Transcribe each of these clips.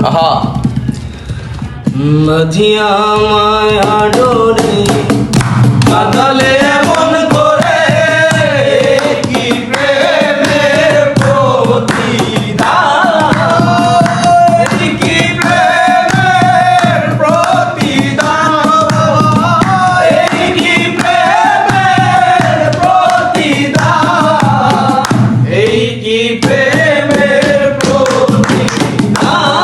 আহা মাঝিয়া মায়া ডোরে কাঁদালে এমন করে কি প্রেমের প্রতিদান কি প্রেমের প্রতিদান কি প্রেমের প্রতিদান এই কি প্রেমের প্রতিদান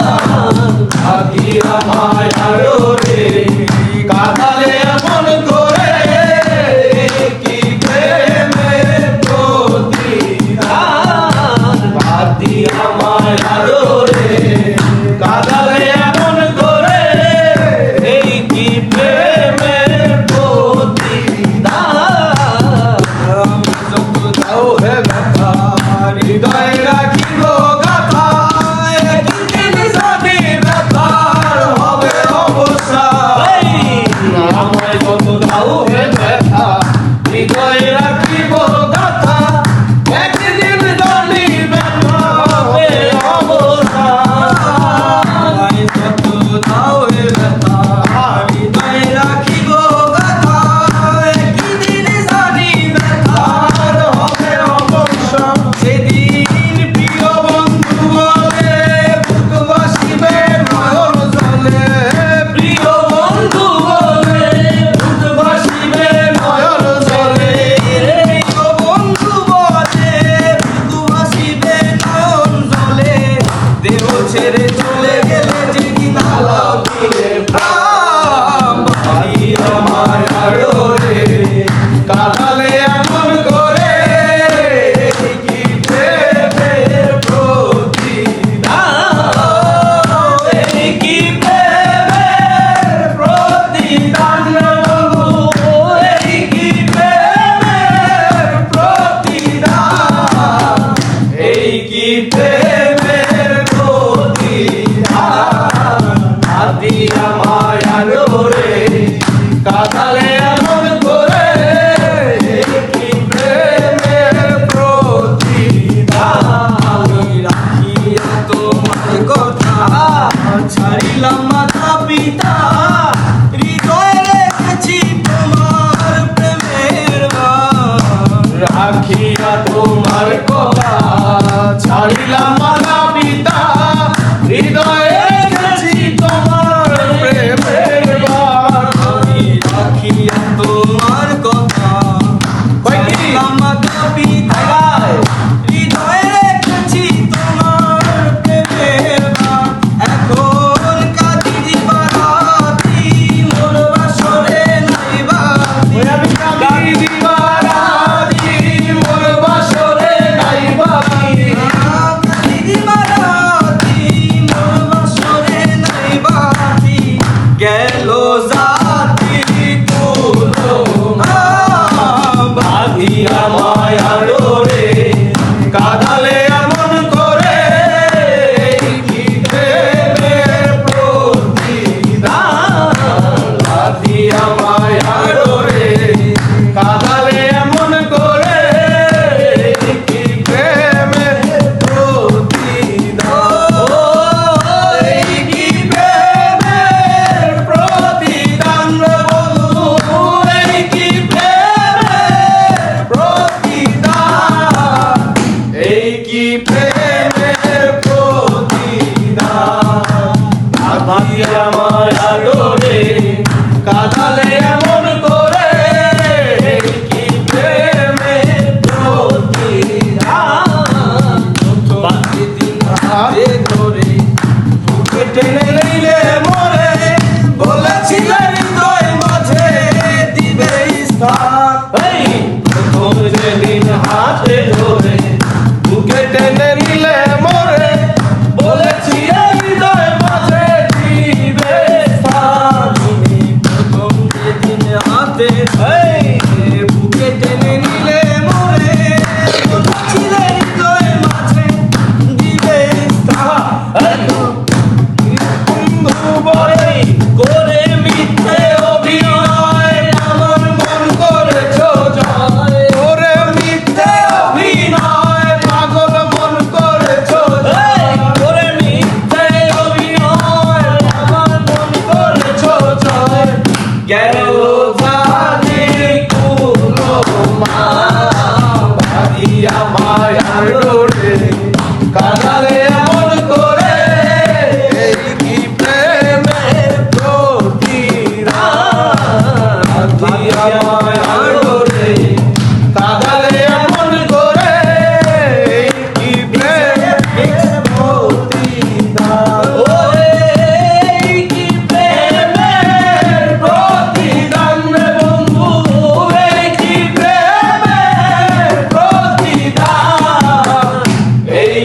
আজিয়া মায়া ডোরে কাঁদালে এমন করে কি প্রেমের প্রতিদান আজিয়া মায়া ডোরে কাঁদালে এমন করে এই কি প্রেমের প্রতিদান আমি যত দাও হে ব্যথা হৃদয়ে রাখিব গাথা একদিন জানি ব্যথার হবে অবসান আমায় যত দাও হে ব্যথা হৃদয়ে রাখিব গাথা একদিন জানি ব্যথা হবে অবসান আমায় যত দাও হে ব্যথা হৃদয়ে রাখিব গাথা একদিন জানি ব্যথার হবে অবসান সেদিন প্রিয় বন্ধু বলে বুক বাসিবে নয়ন জলে প্রিয় বন্ধু বলে বুক বাসিবে নয়ন জলে প্রিয় বন্ধু বলে বুক বাসিবে নয়ন জলে দেহ ছেড়ে চলে গেলে যে কি নালাও দিলে প্রাণ ভাই আমার আড়রে কাঁদালে এমন করে কি প্রেমের প্রতিদান কি প্রেমের প্রতিদান কি প্রেমের প্রতিদান এই কি প্রেমের প্রতিদান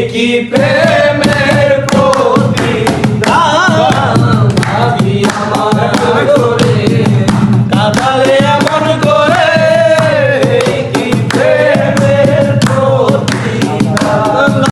কি প্রেম